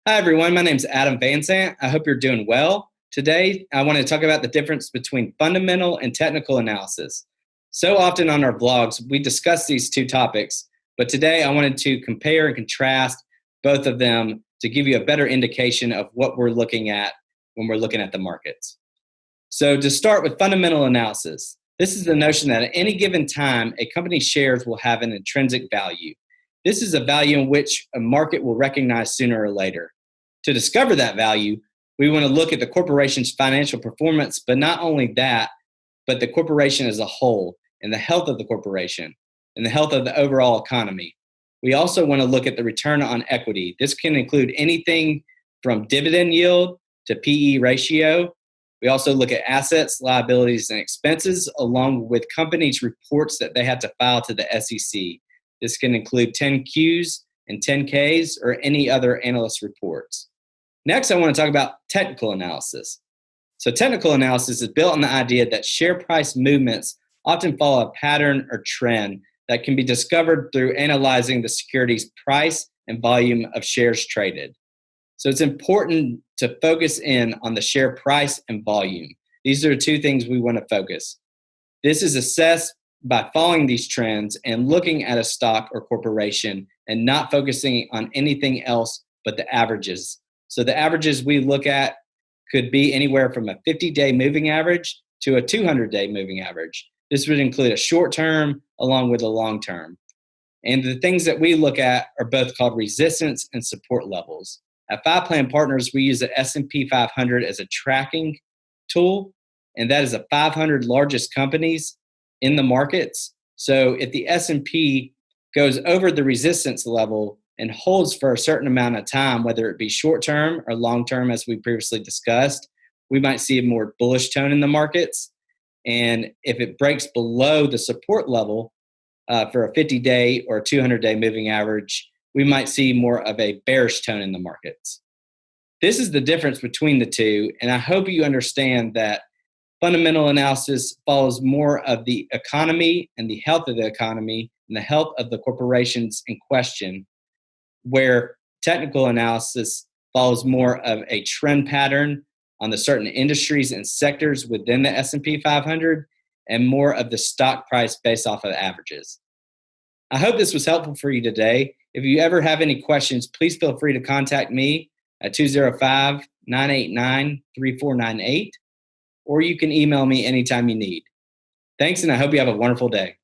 Hi, everyone. My name is Adam Van I hope you're doing well. Today, I want to talk about the difference between fundamental and technical analysis. So often on our blogs, we discuss these two topics, but today I wanted to compare and contrast both of them to give you a better indication of what we're looking at when we're looking at the markets. So, to start with fundamental analysis, this is the notion that at any given time, a company's shares will have an intrinsic value. This is a value in which a market will recognize sooner or later. To discover that value, we want to look at the corporation's financial performance, but not only that, but the corporation as a whole and the health of the corporation and the health of the overall economy. We also want to look at the return on equity. This can include anything from dividend yield to PE ratio. We also look at assets, liabilities, and expenses, along with companies' reports that they have to file to the SEC. This can include 10Qs and 10Ks or any other analyst reports. Next, I want to talk about technical analysis. So technical analysis is built on the idea that share price movements often follow a pattern or trend that can be discovered through analyzing the security's price and volume of shares traded. So it's important to focus in on the share price and volume. These are the two things we want to focus. This is assessed by following these trends and looking at a stock or corporation and not focusing on anything else but the averages. So the averages we look at could be anywhere from a 50-day moving average to a 200-day moving average. This would include a short term along with a long term. And the things that we look at are both called resistance and support levels. At Five Plan Partners, we use the S&P 500 as a tracking tool, and that is the 500 largest companies in the markets. So if the S&P goes over the resistance level and holds for a certain amount of time, whether it be short term or long term, as we previously discussed, we might see a more bullish tone in the markets. And if it breaks below the support level for a 50-day or 200-day moving average, we might see more of a bearish tone in the markets. This is the difference between the two, and I hope you understand that fundamental analysis follows more of the economy and the health of the economy and the health of the corporations in question, where technical analysis follows more of a trend pattern on the certain industries and sectors within the S&P 500 and more of the stock price based off of averages. I hope this was helpful for you today. If you ever have any questions, please feel free to contact me at 205-989-3498, or you can email me anytime you need. Thanks, and I hope you have a wonderful day.